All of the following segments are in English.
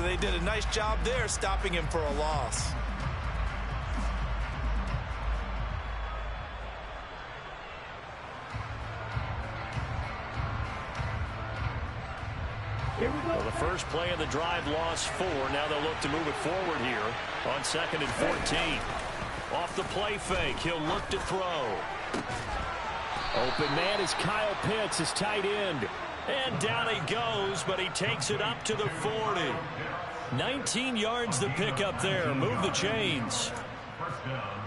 and they did a nice job there stopping him for a loss. Well, the first play of the drive lost 4. Now they'll look to move it forward here on 2nd and 14. Off the play fake, he'll look to throw. Open man is Kyle Pitts, his tight end. And down he goes, but he takes it up to the 40. 19 yards to pick up there. Move the chains.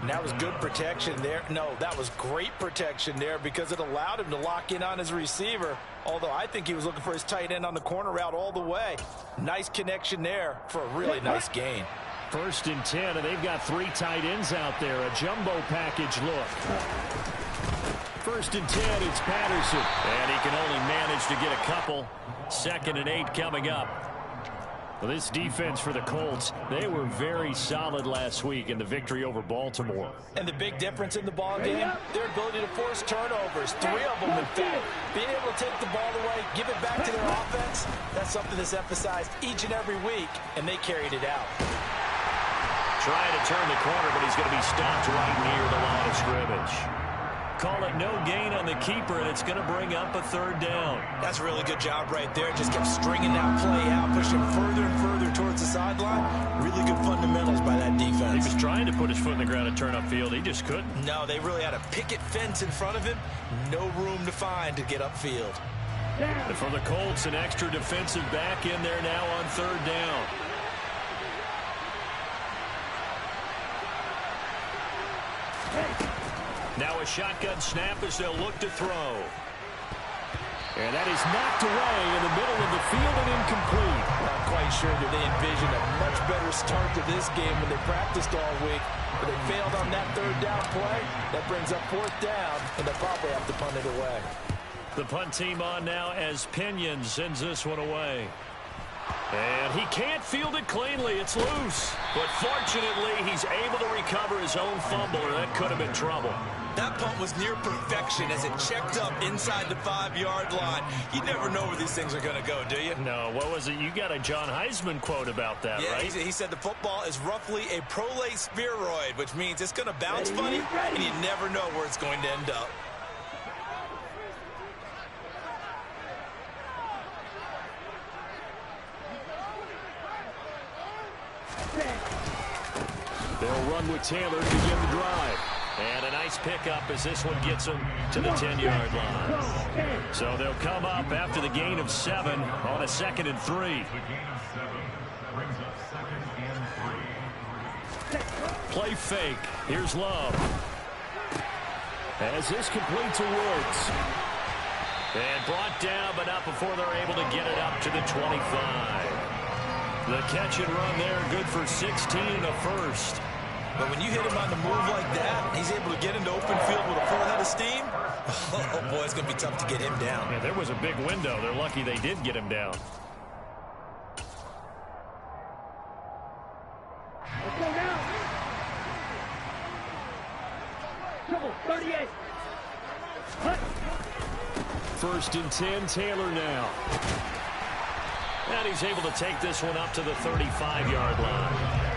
And that was good protection there. No, that was great protection there because it allowed him to lock in on his receiver. Although I think he was looking for his tight end on the corner route all the way. Nice connection there for a really nice gain. 1st and 10, and they've got 3 tight ends out there. A jumbo package look. 1st and 10, it's Patterson. And he can only manage to get a couple. 2nd and 8 coming up. Well, this defense for the Colts, they were very solid last week in the victory over Baltimore. And the big difference in the ball game, their ability to force turnovers, 3 of them in fact. Being able to take the ball away, give it back to their offense, that's something that's emphasized each and every week, and they carried it out. Trying to turn the corner, but he's going to be stopped right near the line of scrimmage. Call it no gain on the keeper, and it's going to bring up a 3rd down. That's a really good job right there. Just kept stringing that play out, pushing further and further towards the sideline. Really good fundamentals by that defense. He was trying to put his foot in the ground and turn upfield. He just couldn't. No, they really had a picket fence in front of him. No room to find to get upfield. And for the Colts, an extra defensive back in there now on 3rd down. Now a shotgun snap as they'll look to throw. And that is knocked away in the middle of the field and incomplete. Not quite sure that they envisioned a much better start to this game when they practiced all week. But they failed on that 3rd down play. That brings up 4th down, and they'll probably have to punt it away. The punt team on now as Pinion sends this one away. And he can't field it cleanly. It's loose. But fortunately, he's able to recover his own fumble, or that could have been trouble. That punt was near perfection as it checked up inside the 5-yard line. You never know where these things are going to go, do you? No, what was it? You got a John Heisman quote about that, yeah, right? He said the football is roughly a prolate spheroid, which means it's going to bounce funny, and you never know where it's going to end up. They'll run with Taylor to begin the drive. And a nice pickup as this one gets them to the 10-yard line. So they'll come up after the gain of 7 on a 2nd and 3. Play fake. Here's Love. As this completes to Woods. And brought down, but not before they're able to get it up to the 25. The catch and run there, good for 16 and a 1st. But when you hit him on the move like that, he's able to get into open field with a full head of steam. Oh, boy, it's going to be tough to get him down. Yeah, there was a big window. They're lucky they did get him down. Let's go now. Trouble, 38. Hut. 1st and 10, Taylor now. And he's able to take this one up to the 35-yard line.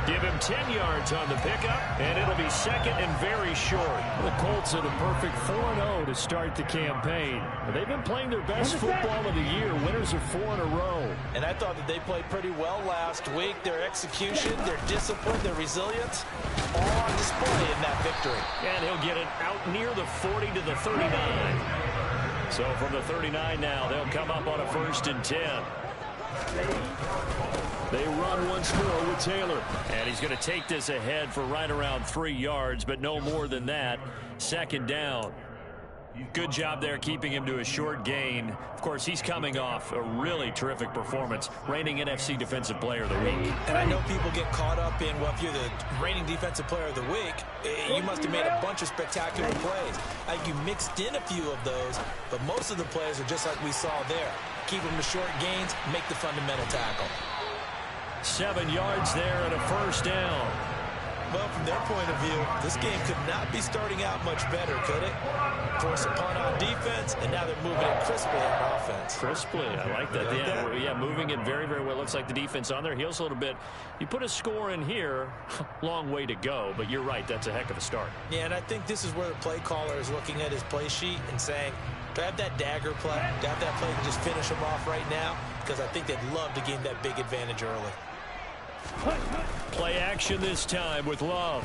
Give him 10 yards on the pickup, and it'll be 2nd and very short. The Colts are the perfect 4-0 to start the campaign. They've been playing their best football of the year. Winners of 4 in a row. And I thought that they played pretty well last week. Their execution, their discipline, their resilience, all on display in that victory. And he'll get it out near the 40 to the 39. So from the 39 now, they'll come up on a 1st and 10. They run once more with Taylor. And he's going to take this ahead for right around 3 yards, but no more than that. 2nd down. Good job there keeping him to a short gain. Of course, he's coming off a really terrific performance, reigning NFC Defensive Player of the Week. And I know people get caught up in, well, if you're the reigning Defensive Player of the Week, you must have made a bunch of spectacular plays. I think you mixed in a few of those, but most of the plays are just like we saw there. Keep them to short gains, make the fundamental tackle. 7 yards there and a 1st down. Well, from their point of view, this game could not be starting out much better, could it? Force a punt on defense, and now they're moving it crisply on offense. Crisply, I like that. Yeah, moving it very, very well. Looks like the defense on their heels a little bit. You put a score in here, long way to go, but you're right, that's a heck of a start. Yeah, and I think this is where the play caller is looking at his play sheet and saying, do I have that dagger play? Do I have that play to just finish them off right now? Because I think they'd love to gain that big advantage early. Play action this time with Love.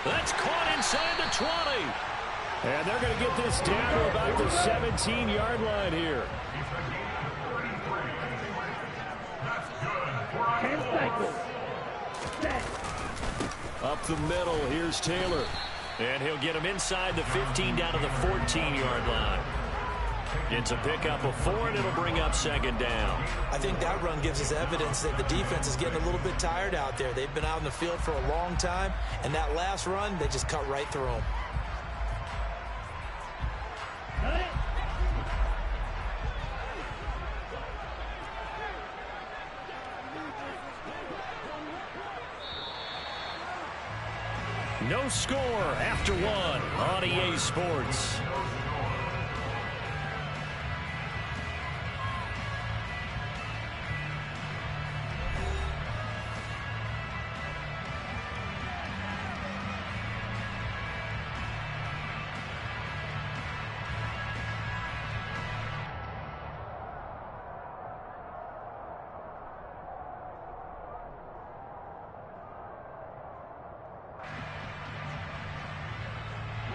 That's caught inside the 20. And they're going to get this down to about the 17-yard line here. 10 cycles. Set. Up the middle, here's Taylor. And he'll get him inside the 15 down to the 14-yard line. It's a pickup of 4, and it'll bring up second down. I think that run gives us evidence that the defense is getting a little bit tired out there. They've been out in the field for a long time, and that last run, they just cut right through them. No score after 1 on EA Sports.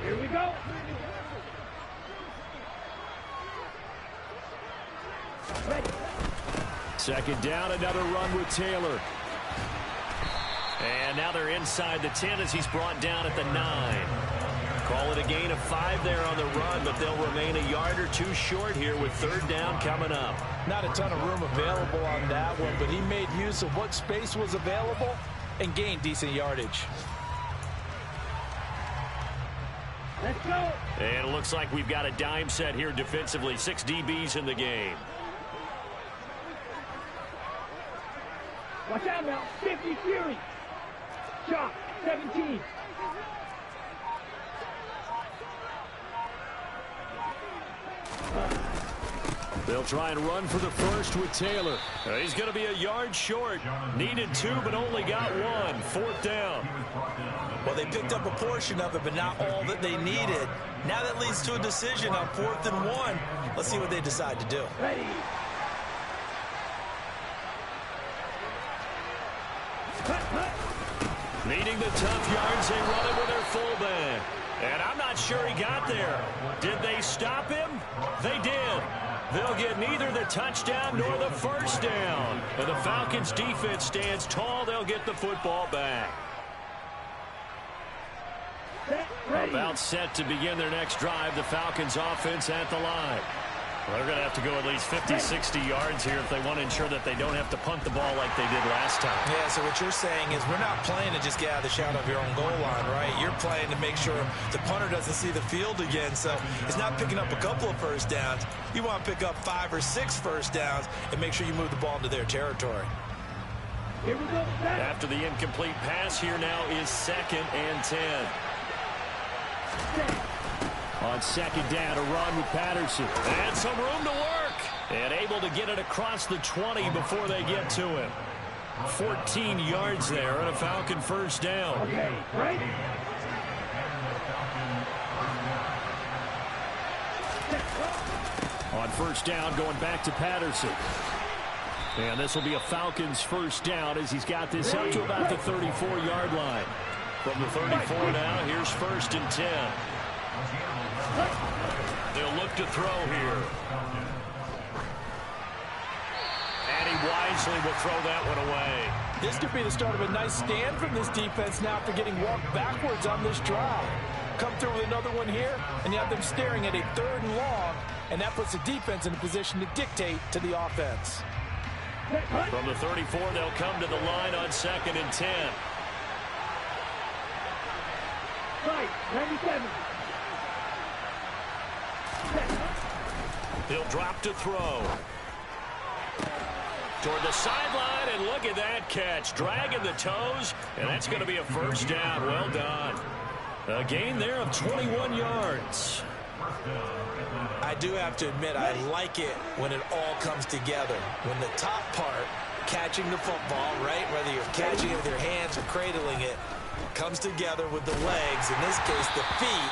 Here we go. Ready. Second down, another run with Taylor. And now they're inside the 10 as he's brought down at the 9. Call it a gain of 5 there on the run, but they'll remain a yard or 2 short here with third down coming up. Not a ton of room available on that one, but he made use of what space was available and gained decent yardage. Let's go. And it looks like we've got a dime set here defensively. 6 DBs in the game. Watch out now. 50 Fury. Shot. 17. They'll try and run for the first with Taylor. He's going to be a yard short. Needed 2, but only got 1. Fourth down. Well, they picked up a portion of it, but not all that they needed. Now that leads to a decision on 4th and 1. Let's see what they decide to do. Ready. Needing the tough yards, they run it with their fullback. And I'm not sure he got there. Did they stop him? They did. They'll get neither the touchdown nor the first down. And the Falcons' defense stands tall. They'll get the football back. About set to begin their next drive. The Falcons' offense at the line. Well, they're going to have to go at least 50, 60 yards here if they want to ensure that they don't have to punt the ball like they did last time. Yeah, so what you're saying is we're not playing to just get out of the shadow of your own goal line, right? You're playing to make sure the punter doesn't see the field again. So it's not picking up a couple of first downs. You want to pick up 5 or 6 first downs and make sure you move the ball into their territory. Here we go. After the incomplete pass, here now is 2nd and 10. On second down, a run with Patterson. And some room to work. And able to get it across the 20 before they get to him. 14 yards there and a Falcon first down. Okay, right. On first down, going back to Patterson. And this will be a Falcons first down as he's got this up to about the 34-yard line. From the 34 now, here's 1st and 10. They'll look to throw here. And he wisely will throw that one away. This could be the start of a nice stand from this defense now after getting walked backwards on this drive. Come through with another one here, and you have them staring at a 3rd and long, and that puts the defense in a position to dictate to the offense. From the 34, they'll come to the line on 2nd and 10. Right, 97. He'll drop to throw. Toward the sideline, and look at that catch. Dragging the toes, and that's going to be a first down. Well done. A gain there of 21 yards. I do have to admit, I like it when it all comes together. When the top part, catching the football, right, whether you're catching it with your hands or cradling it, comes together with the legs, in this case the feet,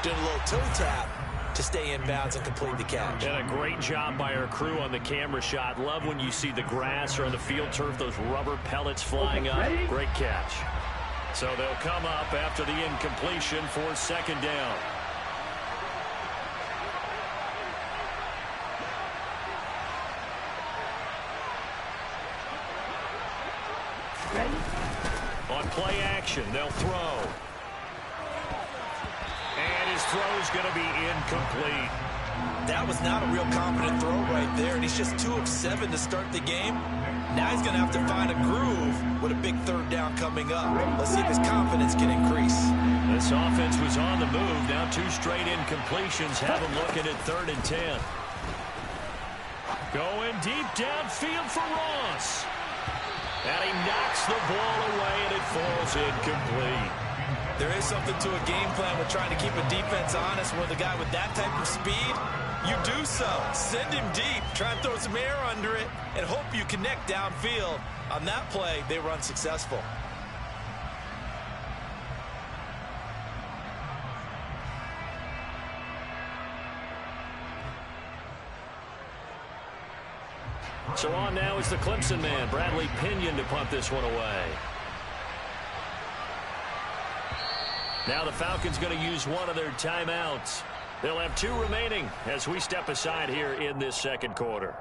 doing a little toe tap to stay in bounds and complete the catch. And a great job by our crew on the camera shot. Love when you see the grass or on the field turf, those rubber pellets flying up. Great catch. So they'll come up after the incompletion for second down. On play action, they'll throw. And his throw's going to be incomplete. That was not a real confident throw right there, and he's just 2 of 7 to start the game. Now he's going to have to find a groove with a big third down coming up. Let's see if his confidence can increase. This offense was on the move. Now 2 straight incompletions have him looking at 3rd and 10. Going deep downfield for Ross. And he knocks the ball away, and it falls incomplete. There is something to a game plan with trying to keep a defense honest with a guy with that type of speed. You do so. Send him deep. Try and throw some air under it and hope you connect downfield. On that play, they were unsuccessful. So on now is the Clemson man, Bradley Pinion, to punt this one away. Now the Falcons going to use one of their timeouts. They'll have 2 remaining as we step aside here in this second quarter.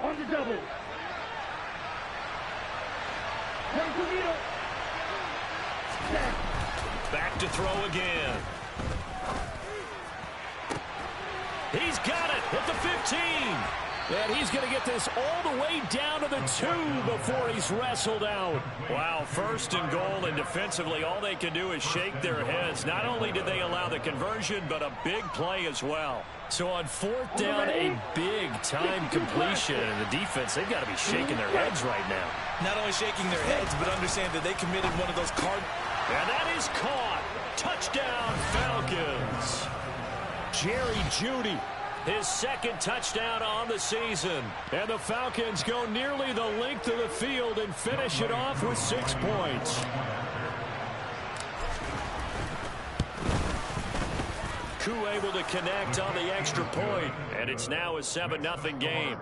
On the double. Back to throw again. He's got it at the 15. And he's going to get this all the way down to the 2 before he's wrestled out. Wow, 1st and goal, and defensively all they can do is shake their heads. Not only did they allow the conversion, but a big play as well. So on 4th down, a big-time completion. And the defense, they've got to be shaking their heads right now. Not only shaking their heads, but understand that they committed one of those card. And that is caught. Touchdown, Falcons. Jerry Jeudy, his 2nd touchdown on the season. And the Falcons go nearly the length of the field and finish it off with 6 points. Koo able to connect on the extra point, and it's now a 7-0 game.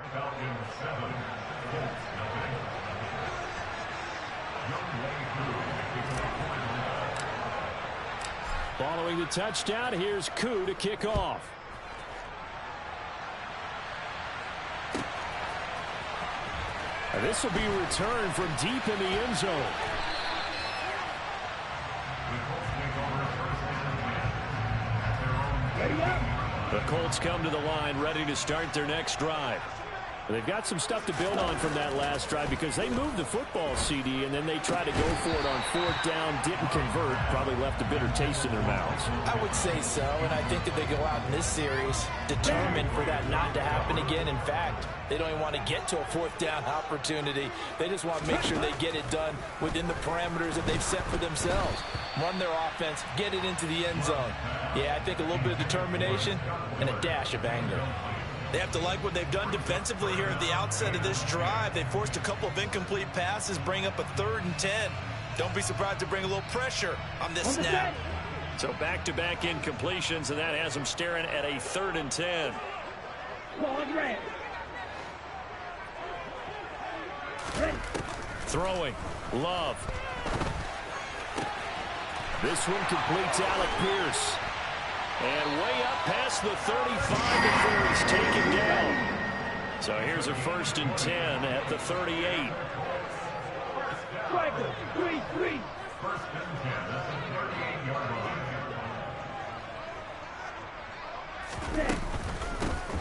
Following the touchdown, here's Koo to kick off. And this will be returned from deep in the end zone. The Colts come to the line ready to start their next drive. They've got some stuff to build on from that last drive because they moved the football, CD, and then they tried to go for it on 4th down, didn't convert, probably left a bitter taste in their mouths. I would say so, and I think that they go out in this series determined for that not to happen again. In fact, they don't even want to get to a 4th down opportunity. They just want to make sure they get it done within the parameters that they've set for themselves. Run their offense, get it into the end zone. Yeah, I think a little bit of determination and a dash of anger. They have to like what they've done defensively here at the outset of this drive. They forced a couple of incomplete passes, bring up a 3rd and 10. Don't be surprised to bring a little pressure on this snap. So back-to-back incompletions, and that has them staring at a 3rd and 10. Throwing. Love. This one completes Alec Pierce. And way up past the 35 before he's taken down. So here's a 1st and 10 at the 38.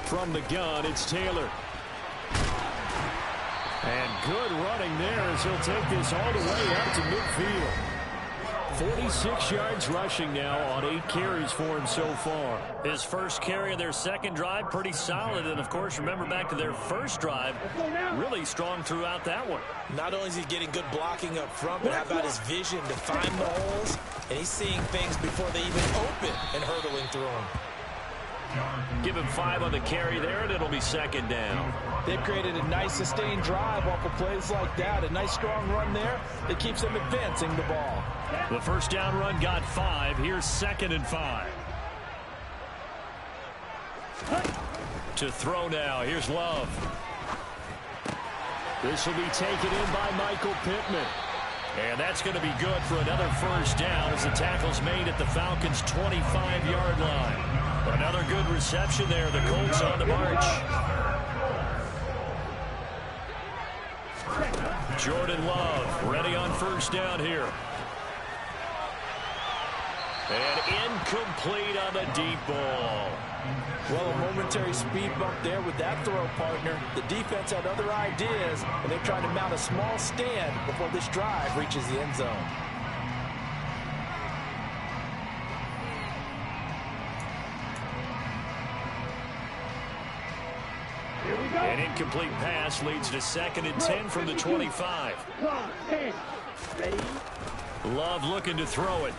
From the gun, it's Taylor. And good running there as he'll take this all the way out to midfield. 46 yards rushing now on 8 carries for him so far. His first carry of their second drive, pretty solid. And, of course, remember back to their first drive, really strong throughout that one. Not only is he getting good blocking up front, but how about his vision to find the holes? And he's seeing things before they even open and hurdling through them. Give him 5 on the carry there, and it'll be second down. They've created a nice sustained drive off of plays like that. A nice strong run there that keeps them advancing the ball. The first down run got 5. Here's 2nd and 5. To throw now. Here's Love. This will be taken in by Michael Pittman. And that's going to be good for another first down as the tackle's made at the Falcons' 25-yard line. Another good reception there. The Colts on the march. Jordan Love ready on first down here. And incomplete on the deep ball. Well, a momentary speed bump there with that throw, partner. The defense had other ideas, and they're trying to mount a small stand before this drive reaches the end zone. An incomplete pass leads to 2nd and 10 from the 25. Love looking to throw it.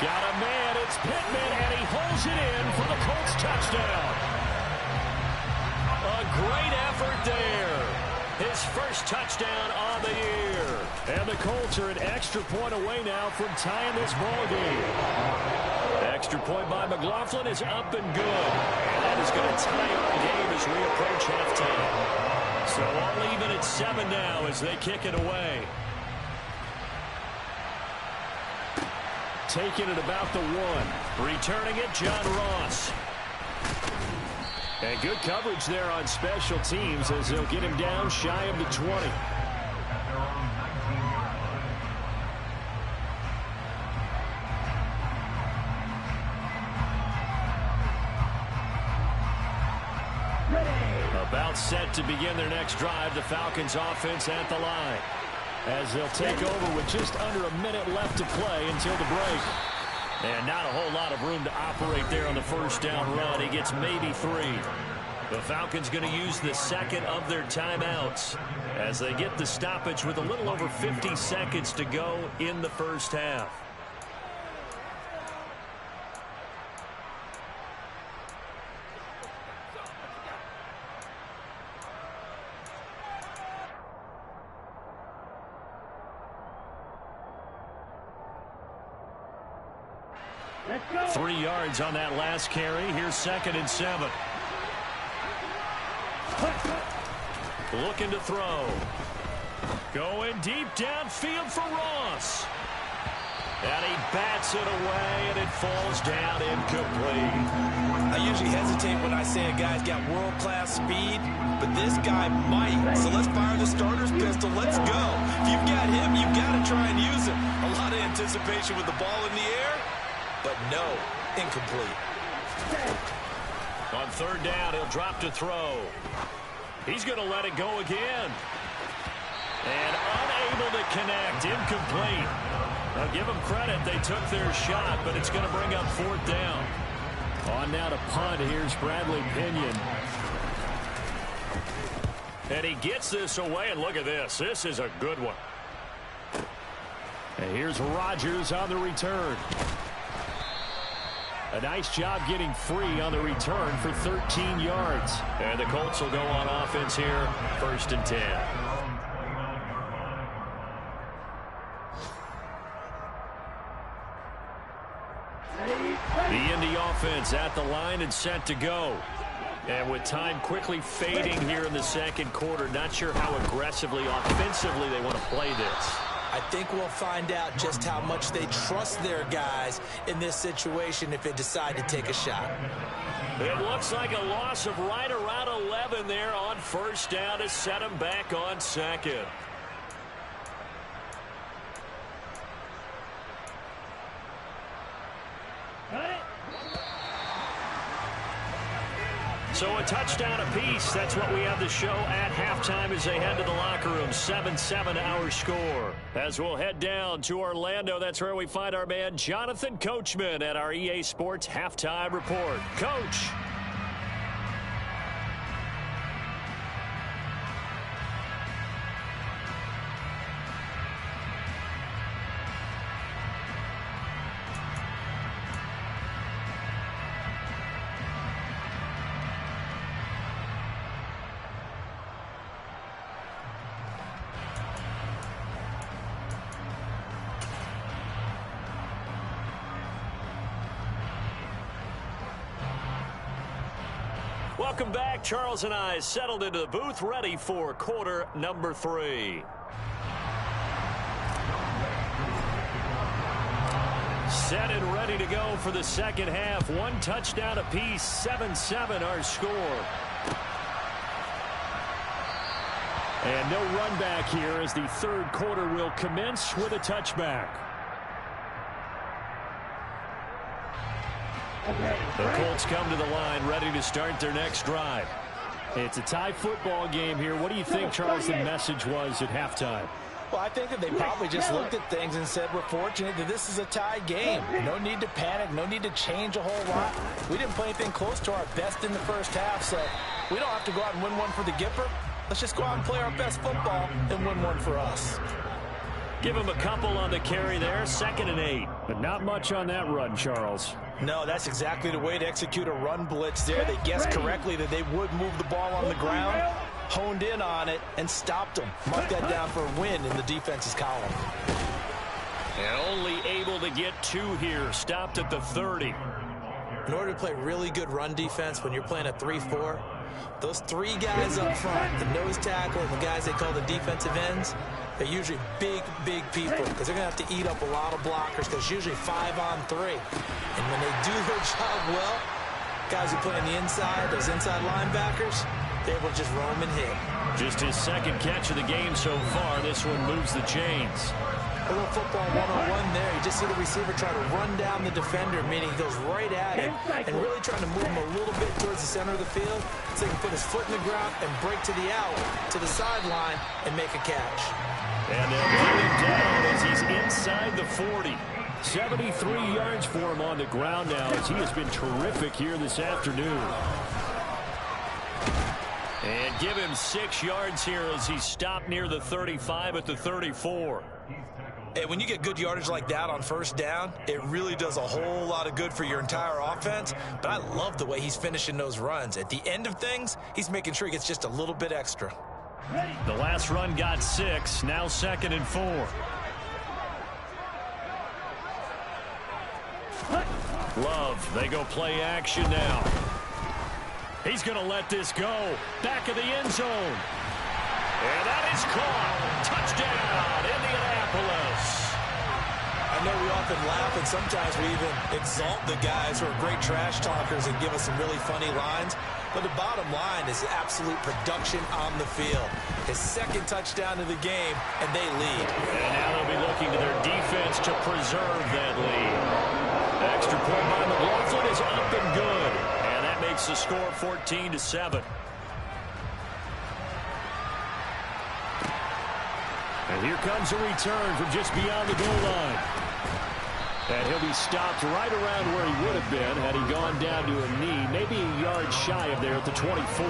Got a man, it's Pittman, and he holds it in for the Colts touchdown. A great effort there. His first touchdown on the year. And the Colts are an extra point away now from tying this ball game. Extra point by McLaughlin is up and good. And that is going to tie our game as we approach halftime. So all even at 7 now as they kick it away. Taking it about the 1. Returning it, John Ross. And good coverage there on special teams as they'll get him down shy of the 20. About set to begin their next drive, the Falcons offense at the line. As they'll take over with just under a minute left to play until the break. And not a whole lot of room to operate there on the first down run. He gets maybe 3. The Falcons going to use the second of their timeouts as they get the stoppage with a little over 50 seconds to go in the first half. Let's go. 3 yards on that last carry. Here's 2nd and 7. Looking to throw. Going deep downfield for Ross. And he bats it away, and it falls down incomplete. I usually hesitate when I say a guy's got world-class speed, but this guy might. So let's fire the starter's pistol. Let's go. If you've got him, you've got to try and use him. A lot of anticipation with the ball in the air, but no, incomplete. On 3rd down, he'll drop to throw. He's going to let it go again. And unable to connect, incomplete. Now give them credit, they took their shot, but it's going to bring up 4th down. On now to punt, here's Bradley Pinion. And he gets this away, and look at this. This is a good one. And here's Rodgers on the return. A nice job getting free on the return for 13 yards. And the Colts will go on offense here, 1st and 10. The Indy offense at the line and set to go. And with time quickly fading here in the 2nd quarter, not sure how aggressively, offensively they want to play this. I think we'll find out just how much they trust their guys in this situation if they decide to take a shot. It looks like a loss of right around 11 there on 1st down to set them back on 2nd. So a touchdown apiece. That's what we have the show at halftime as they head to the locker room. 7-7 our score. As we'll head down to Orlando, that's where we find our man Jonathan Coachman at our EA Sports Halftime Report. Coach. Welcome back. Charles and I settled into the booth, ready for quarter number 3. Set and ready to go for the second half. One touchdown apiece, 7-7 our score. And no run back here as the third quarter will commence with a touchback. The Colts come to the line, ready to start their next drive. It's a tie football game here. What do you think, Charles, the message was at halftime? Well, I think that they probably just looked at things and said, we're fortunate that this is a tie game. No need to panic, no need to change a whole lot. We didn't play anything close to our best in the first half, so we don't have to go out and win one for the Gipper. Let's just go out and play our best football and win one for us. Give him a couple on the carry there, 2nd and 8. But not much on that run, Charles. No, that's exactly the way to execute a run blitz there. They guessed correctly that they would move the ball on the ground, honed in on it, and stopped them. Mark that down for a win in the defense's column. And only able to get 2 here, stopped at the 30. In order to play really good run defense when you're playing a 3-4, those 3 guys up front, the nose tackle and the guys they call the defensive ends, they're usually big people because they're going to have to eat up a lot of blockers because it's usually 5-on-3. And when they do their job well, guys who play on the inside, those inside linebackers, they're able to just roam and hit. Just his 2nd catch of the game so far. This one moves the chains. A little football 1-on-1 there. You just see the receiver try to run down the defender, meaning he goes right at him and really trying to move him a little bit towards the center of the field so he can put his foot in the ground and break to the out, to the sideline, and make a catch. And they'll bring him down as he's inside the 40. 73 yards for him on the ground now as he has been terrific here this afternoon. And give him 6 yards here as he's stopped near the 35 at the 34. And when you get good yardage like that on first down, it really does a whole lot of good for your entire offense. But I love the way he's finishing those runs. At the end of things, he's making sure he gets just a little bit extra. The last run got 6, now 2nd and 4. Love, they go play action now. He's going to let this go. Back of the end zone. And that is caught. Touchdown, Indianapolis. I know we often laugh and sometimes we even exalt the guys who are great trash talkers and give us some really funny lines. But the bottom line is absolute production on the field. His 2nd touchdown of the game, and they lead. And now they'll be looking to their defense to preserve that lead. The extra point by McLaughlin is up and good. And that makes the score 14-7. And here comes a return from just beyond the goal line. And he'll be stopped right around where he would have been had he gone down to a knee, maybe a yard shy of there at the 24.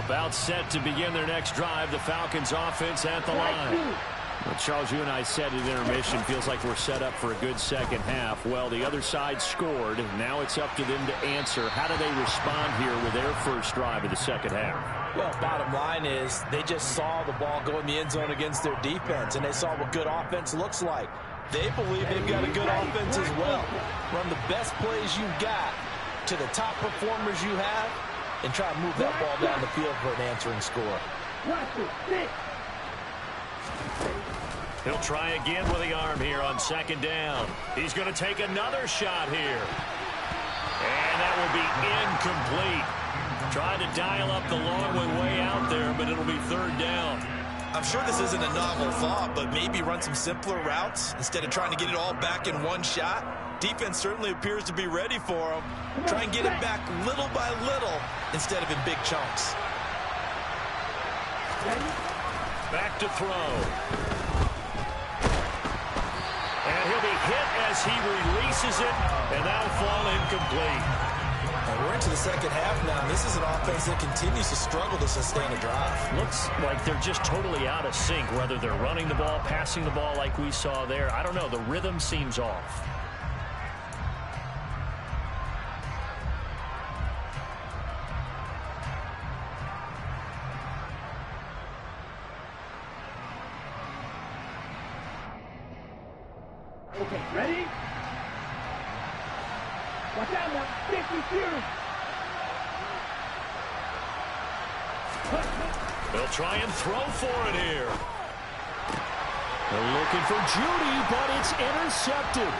About set to begin their next drive, the Falcons offense at the line. Well, Charles, you and I said at intermission, feels like we're set up for a good second half. Well, the other side scored. Now it's up to them to answer. How do they respond here with their first drive of the second half? Well, bottom line is they just saw the ball go in the end zone against their defense, and they saw what good offense looks like. They believe they've got a good offense as well. Run the best plays you've got to the top performers you have, and try to move that ball down the field for an answering score. He'll try again with the arm here on 2nd down. He's going to take another shot here. And that will be incomplete. Tried to dial up the long one way out there, but it'll be 3rd down. I'm sure this isn't a novel thought, but maybe run some simpler routes instead of trying to get it all back in one shot. Defense certainly appears to be ready for him. Try and get it back little by little instead of in big chunks. Back to throw. And he'll be hit as he releases it, and that'll fall incomplete. And we're into the second half now, and this is an offense that continues to struggle to sustain a drive. Looks like they're just totally out of sync, whether they're running the ball, passing the ball like we saw there. I don't know. The rhythm seems off. Okay, ready? Watch out now. 50 Fury. They'll try and throw for it here. They're looking for Judy, but it's intercepted.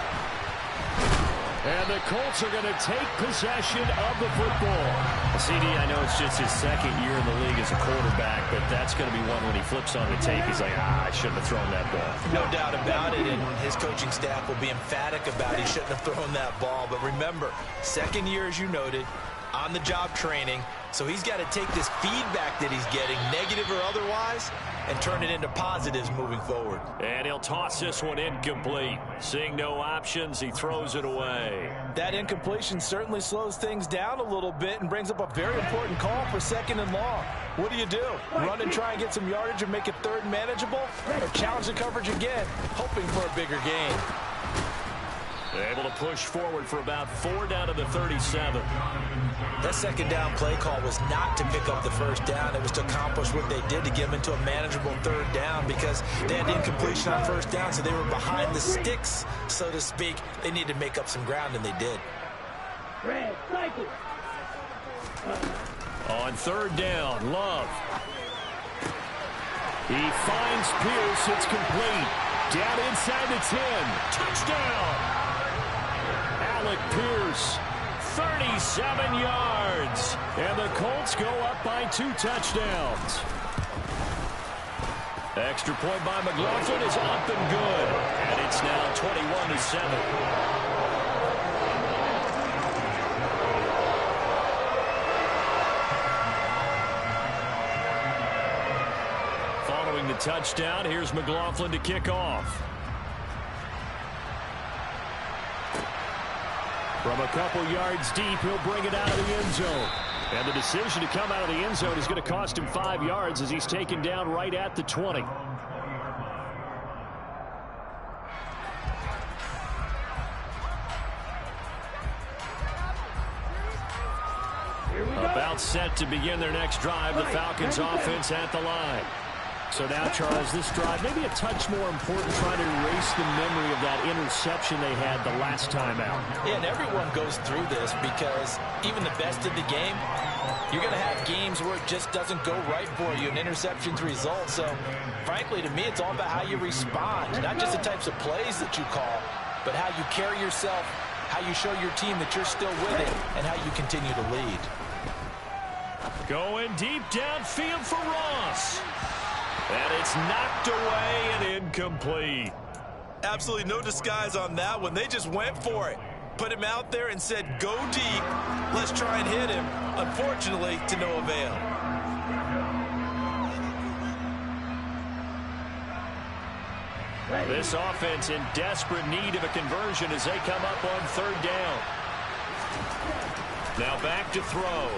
And the Colts are going to take possession of the football. CD, I know it's just his second year in the league as a quarterback, but that's going to be one when he flips on the tape. He's like, I shouldn't have thrown that ball. No doubt about it, and his coaching staff will be emphatic about he shouldn't have thrown that ball. But remember, second year, as you noted, on-the-job training, so he's got to take this feedback that he's getting, negative or otherwise, and turn it into positives moving forward. And he'll toss this one incomplete. Seeing no options, he throws it away. That incompletion certainly slows things down a little bit and brings up a very important call for second and long. What do? Run and try and get some yardage and make it third and manageable? Or challenge the coverage again, hoping for a bigger gain? They're able to push forward for about 4 down to the 37. That second down play call was not to pick up the first down. It was to accomplish what they did to get them into a manageable third down because they had incompletion on first down, so they were behind the sticks, so to speak. They needed to make up some ground, and they did. Red, cycle. On third down, Love. He finds Pierce. It's complete. Down inside the 10. Touchdown. Alec Pierce, 37 yards. And the Colts go up by 2 touchdowns. Extra point by McLaughlin is up and good. And it's now 21-7. Following the touchdown, here's McLaughlin to kick off. From a couple yards deep, he'll bring it out of the end zone. And the decision to come out of the end zone is going to cost him 5 yards as he's taken down right at the 20. About set to begin their next drive, the Falcons offense at the line. So now, Charles, this drive maybe a touch more important, trying to erase the memory of that interception they had the last time out. Yeah, and everyone goes through this because even the best of the game, you're going to have games where it just doesn't go right for you and interceptions result. So, frankly, to me, it's all about how you respond, not just the types of plays that you call, but how you carry yourself, how you show your team that you're still with it, and how you continue to lead. Going deep downfield for Ross. And it's knocked away and incomplete. Absolutely no disguise on that one. They just went for it. Put him out there and said, go deep. Let's try and hit him. Unfortunately, to no avail. This offense in desperate need of a conversion as they come up on third down. Now back to throw.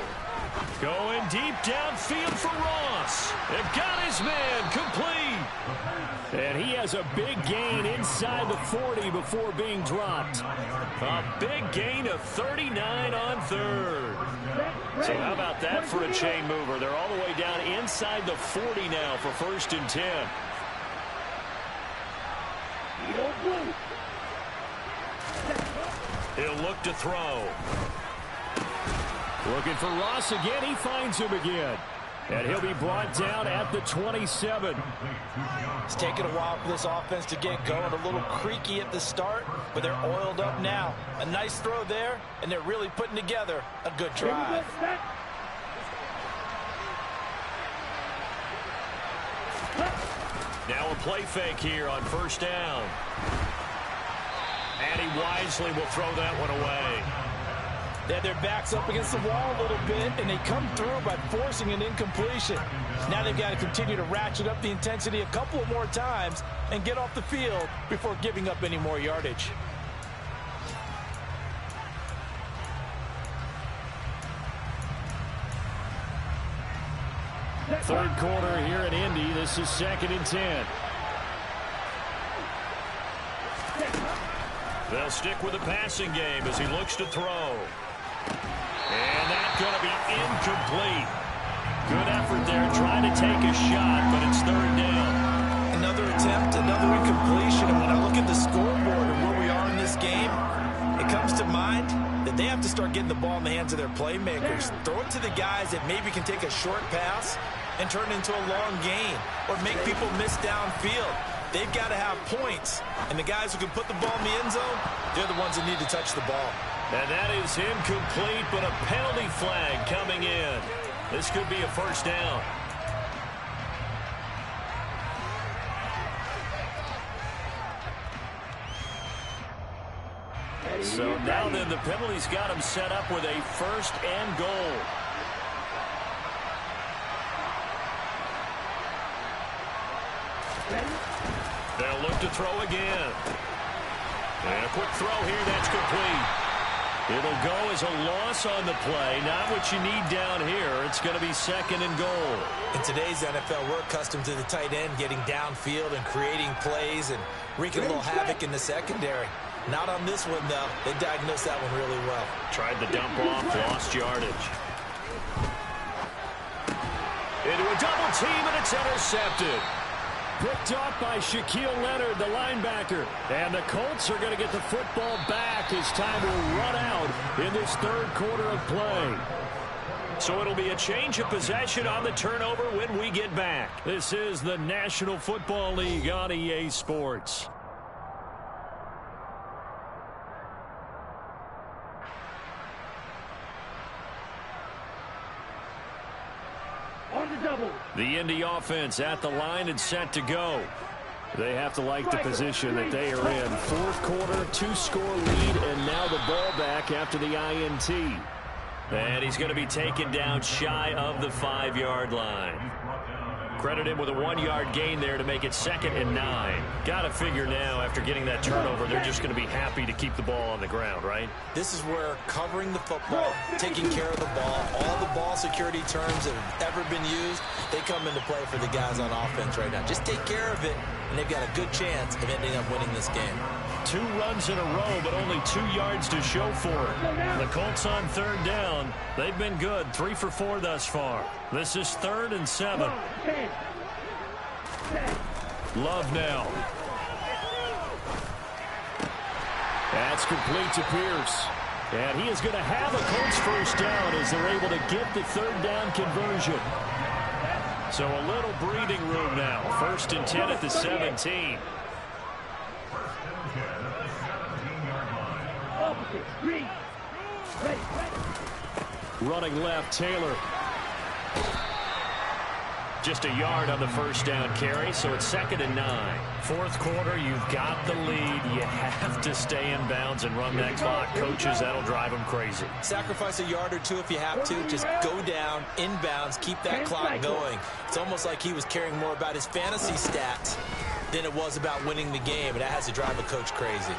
Going deep downfield for Ross. They've got his man complete. And he has a big gain inside the 40 before being dropped. A big gain of 39 on third. So how about that for a chain mover? They're all the way down inside the 40 now for 1st and 10. He'll look to throw. Looking for Ross again. He finds him again. And he'll be brought down at the 27. It's taken a while for this offense to get going. A little creaky at the start, but they're oiled up now. A nice throw there, and they're really putting together a good drive. Set. Now a play fake here on first down. And he wisely will throw that one away. They had their backs up against the wall a little bit, and they come through by forcing an incompletion. Now they've got to continue to ratchet up the intensity a couple more times and get off the field before giving up any more yardage. Third quarter here in Indy. This is 2nd and 10. They'll stick with the passing game as he looks to throw. And that's going to be incomplete. Good effort there trying to take a shot, but it's third down. Another attempt, another incompletion. And when I look at the scoreboard and where we are in this game, it comes to mind that they have to start getting the ball in the hands of their playmakers. Throw it to the guys that maybe can take a short pass and turn it into a long gain or make people miss downfield. They've got to have points, and the guys who can put the ball in the end zone, they're the ones that need to touch the ball. And that is incomplete, but a penalty flag coming in. This could be a first down. So now then, the penalty's got him set up with a first and goal. They'll look to throw again. And a quick throw here, that's complete. It'll go as a loss on the play. Not what you need down here. It's going to be 2nd and goal. In today's NFL, we're accustomed to the tight end getting downfield and creating plays and wreaking a little havoc in the secondary. Not on this one, though. They diagnosed that one really well. Tried the dump off, lost yardage. Into a double team, and it's intercepted. Picked off by Shaquille Leonard, the linebacker. And the Colts are going to get the football back as time will run out in this third quarter of play. So it'll be a change of possession on the turnover when we get back. This is the National Football League on EA Sports. The Indy offense at the line and set to go. They have to like the position that they are in. Fourth quarter, 2-score lead, and now the ball back after the INT. And he's going to be taken down shy of the 5-yard line. Credit him with a 1-yard gain there to make it 2nd and 9. Got to figure now, after getting that turnover, they're just going to be happy to keep the ball on the ground, right? This is where covering the football, taking care of the ball, all the ball security terms that have ever been used, they come into play for the guys on offense right now. Just take care of it, and they've got a good chance of ending up winning this game. 2 runs in a row, but only 2 yards to show for it. The Colts on third down. They've been good, 3 for 4 thus far. This is 3rd and 7. Love now. That's complete to Pierce. And he is going to have a Colts first down as they're able to get the third down conversion. So a little breathing room now. 1st and 10 at the 17. Running left, Taylor. Just a yard on the first down carry, so it's 2nd and 9. Fourth quarter, you've got the lead. You have to stay in bounds and run that clock. Coaches, that'll drive them crazy. Sacrifice a yard or 2 if you have to. Just go down, inbounds, keep that clock going. It's almost like he was caring more about his fantasy stats than it was about winning the game, and that has to drive a coach crazy.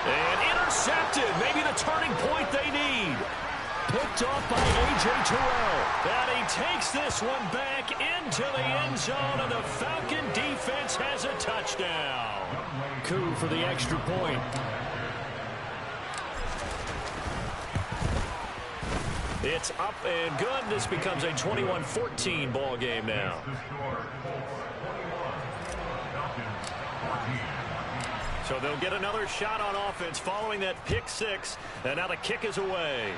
And intercepted. Maybe the turning point they need. Picked off by A.J. Terrell. And he takes this one back into the end zone, and the Falcon defense has a touchdown. Coup for the extra point. It's up and good. This becomes a 21-14 ball game now. So they'll get another shot on offense following that pick 6, and now the kick is away.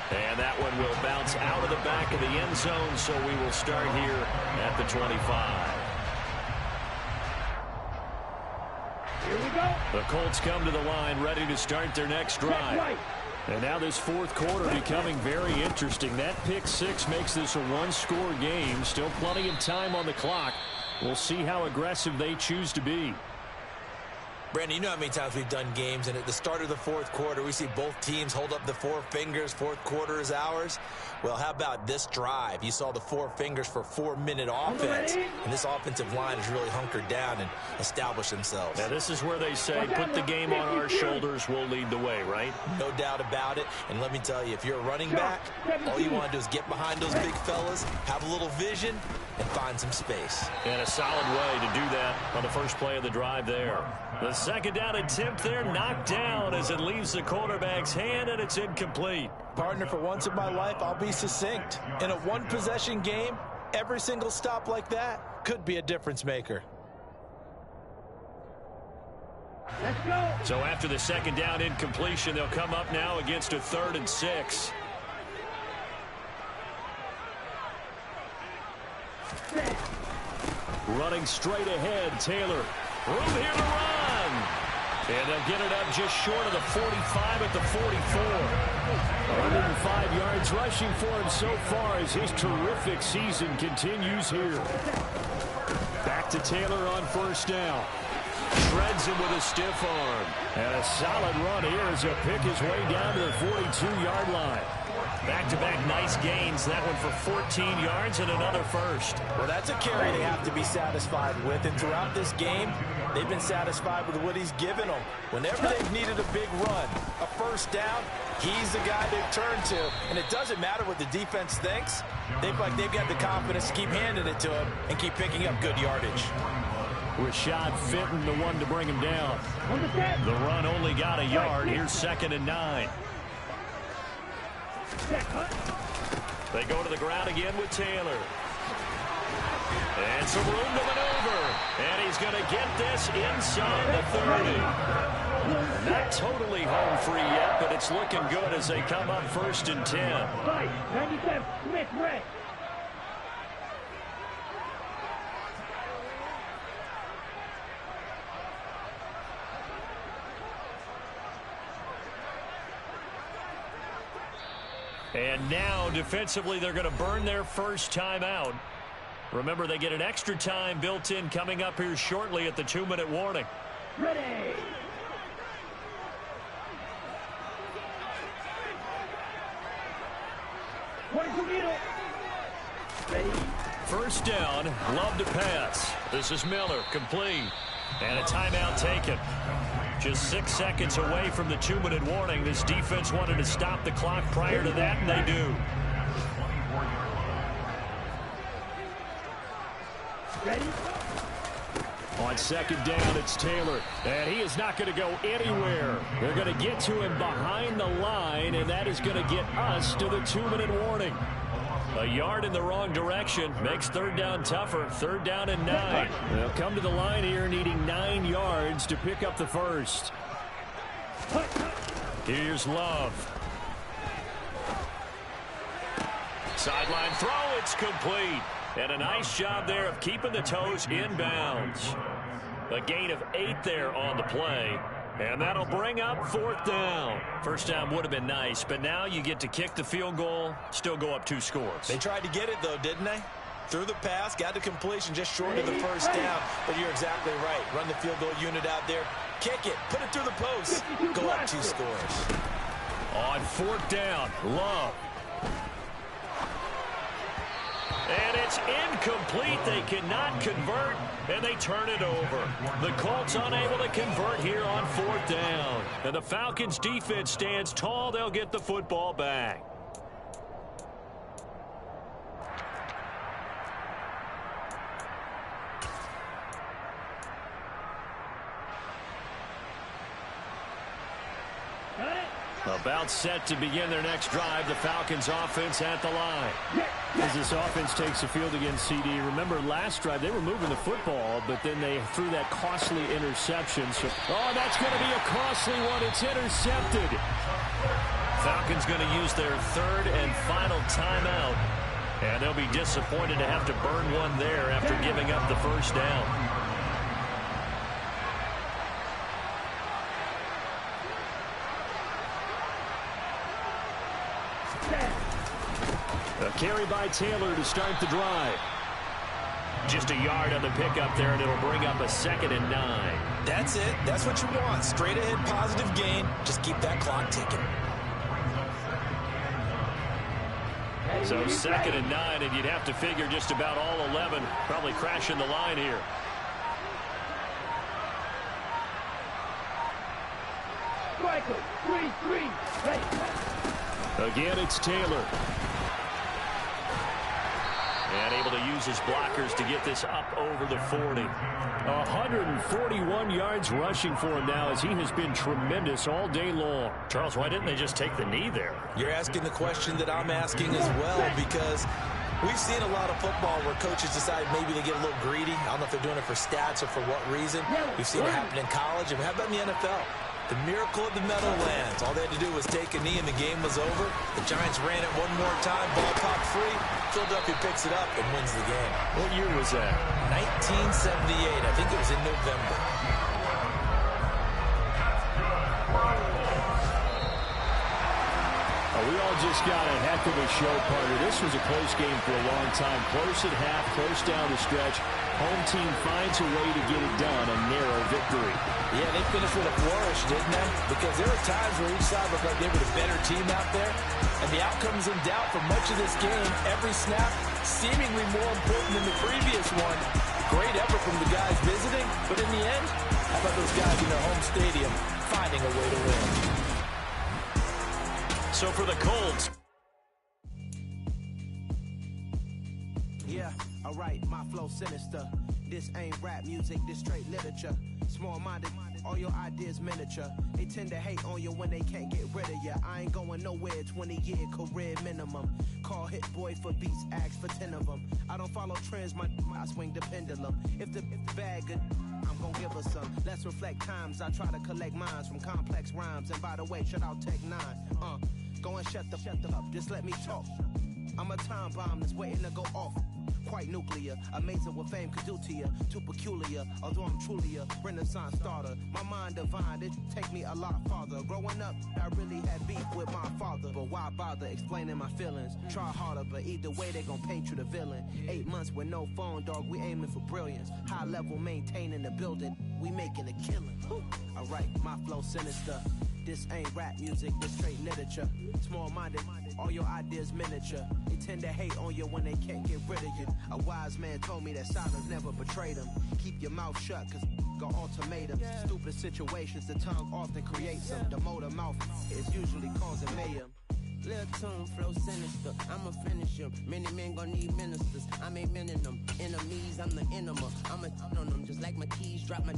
And that one will bounce out of the back of the end zone, so we will start here at the 25. Here we go. The Colts come to the line ready to start their next drive. And now this fourth quarter becoming very interesting. That pick six makes this a one-score game. Still plenty of time on the clock. We'll see how aggressive they choose to be. Brandon, you know how many times we've done games, and at the start of the fourth quarter, we see both teams hold up the four fingers, fourth quarter is ours. Well, how about this drive? You saw the four fingers for 4-minute offense, and this offensive line has really hunkered down and established themselves. Now, this is where they say, put the game on our shoulders, we'll lead the way, right? No doubt about it, and let me tell you, if you're a running back, all you want to do is get behind those big fellas, have a little vision, and find some space. And a solid way to do that on the first play of the drive there. The second down attempt there knocked down as it leaves the quarterback's hand, and it's incomplete. Partner, for once in my life, I'll be succinct. In a one-possession game, every single stop like that could be a difference maker. Let's go. So after the second down incompletion, they'll come up now against a 3rd and 6. Running straight ahead, Taylor. Room here to run. And they'll get it up just short of the 45 at the 44. 105 yards rushing for him so far as his terrific season continues here. Back to Taylor on first down. Shreds him with a stiff arm. And a solid run here as he'll pick his way down to the 42-yard line. Back-to-back nice gains. That one for 14 yards and another first. Well, that's a carry they have to be satisfied with. And throughout this game, they've been satisfied with what he's given them. Whenever they've needed a big run, a first down, he's the guy they've turned to. And it doesn't matter what the defense thinks. They've got the confidence to keep handing it to him and keep picking up good yardage. Rashad Fenton, the one to bring him down. The run only got a yard. Here's 2nd and 9. They go to the ground again with Taylor. And some room to maneuver. And he's going to get this inside the 30. Not totally home free yet, but it's looking good as they come up 1st and 10. 97, Smith, red. And now, defensively, they're going to burn their first timeout. Remember, they get an extra time built in coming up here shortly at the 2-minute warning. Ready. Ready. First down, Love to pass. This is Miller, complete. And a timeout taken. Just 6 seconds away from the 2-minute warning. This defense wanted to stop the clock prior to that, and they do. Ready? On 2nd down, it's Taylor. And he is not going to go anywhere. They're going to get to him behind the line, and that is going to get us to the 2-minute warning. A yard in the wrong direction makes 3rd down tougher. 3rd down and 9. They'll come to the line here needing 9 yards to pick up the first. Here's Love. Sideline throw, it's complete. And a nice job there of keeping the toes inbounds. A gain of 8 there on the play. And that'll bring up 4th down. First down would have been nice, but now you get to kick the field goal, still go up 2 scores. They tried to get it, though, didn't they? Threw the pass, got the completion just short of the first down. But you're exactly right. Run the field goal unit out there. Kick it. Put it through the post. Go up 2 scores. On 4th down, Love. And it's incomplete. They cannot convert, and they turn it over. The Colts unable to convert here on 4th down. And the Falcons' defense stands tall. They'll get the football back. About set to begin their next drive. The Falcons offense at the line. As this offense takes the field against CD. Remember last drive they were moving the football, but then they threw that costly interception. So, oh, that's going to be a costly one. It's intercepted. Falcons going to use their 3rd and final timeout. And they'll be disappointed to have to burn one there after giving up the first down. Carry by Taylor to start the drive. Just a yard on the pickup there, and it'll bring up a 2nd and 9. That's it. That's what you want. Straight ahead positive gain. Just keep that clock ticking. So 2nd and 9, and you'd have to figure just about all 11 probably crashing the line here. Michael, 3-3. Hey. Again, it's Taylor. And able to use his blockers to get this up over the 40. 141 yards rushing for him now as he has been tremendous all day long. Charles, why didn't they just take the knee there? You're asking the question that I'm asking as well, because we've seen a lot of football where coaches decide maybe they get a little greedy. I don't know if they're doing it for stats or for what reason. We've seen it happen in college, and how about in the NFL? The miracle of the Meadowlands. All they had to do was take a knee and the game was over. The Giants ran it one more time. Ball popped free. Philadelphia picks it up and wins the game. What year was that? 1978. I think it was in November. We all just got a heck of a show, partner. This was a close game for a long time. Close at half, close down the stretch. Home team finds a way to get it done, a narrow victory. Yeah, they finished with a flourish, didn't they? Because there were times where each side looked like they were the better team out there. And the outcome's in doubt for much of this game. Every snap seemingly more important than the previous one. Great effort from the guys visiting. But in the end, how about those guys in their home stadium finding a way to win? So for the Colts. Yeah, alright, my flow sinister. This ain't rap music, this straight literature. Small-minded, all your ideas miniature. They tend to hate on you when they can't get rid of you. I ain't going nowhere, 20-year career minimum. Call hit boy for beats, ask for 10 of them. I don't follow trends, I swing the pendulum. If the bag good, I'm gonna give her some. Let's reflect times, I try to collect minds from complex rhymes. And by the way, shout out Tech 9. Go and shut the up, just let me talk. I'm a time bomb that's waiting to go off. Quite nuclear, amazing what fame could do to you. Too peculiar, although I'm truly a renaissance starter. My mind divine, it take me a lot farther. Growing up, I really had beef with my father. But why bother explaining my feelings? Try harder, but either way they gon' paint you the villain. 8 months with no phone, dog, we aiming for brilliance. High level maintaining the building, we making a killing. Alright, my flow sinister. This ain't rap music, this straight literature. Small-minded, all your ideas miniature. They tend to hate on you when they can't get rid of you. A wise man told me that silence never betrayed them. Keep your mouth shut, cause got ultimatums. Stupid situations, the tongue often creates them. The motor mouth is usually causing mayhem. Lil' tune, flow sinister, I'ma finish him. Many men gon' need ministers, I'm a men in them. Enemies, I'm the enema. I'ma on them, just like my keys, drop my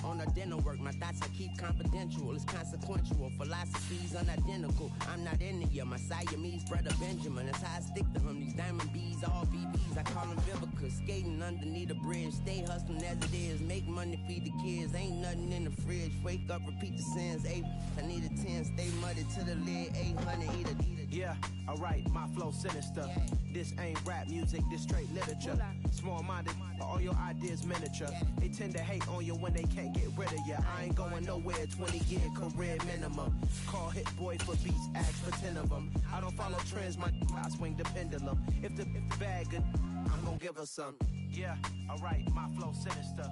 on the dinner work. My thoughts I keep confidential, it's consequential. Philosophies unidentical, I'm not in the year. My Siamese brother Benjamin, that's how I stick to him. These diamond bees, all BBs, I call them Vivica. Skating underneath the bridge, stay hustling as it is. Make money, feed the kids, ain't nothing in the fridge. Wake up, repeat the sins, I need a 10, stay muddy to the lid, 800, eat it. Yeah, alright, my flow sinister. This ain't rap music, this straight literature. Small-minded, all your ideas miniature. They tend to hate on you when they can't get rid of you. I ain't going nowhere, 20-year career minimum. Call hit boy for beats, ask for 10 of them. I don't follow trends, I swing the pendulum. If the bag good, I'm gonna give her some. Yeah, alright, my flow sinister.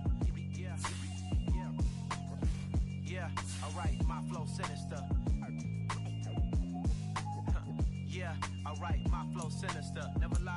Yeah, alright, my flow sinister. Yeah, alright, my flow sinister. Never lie.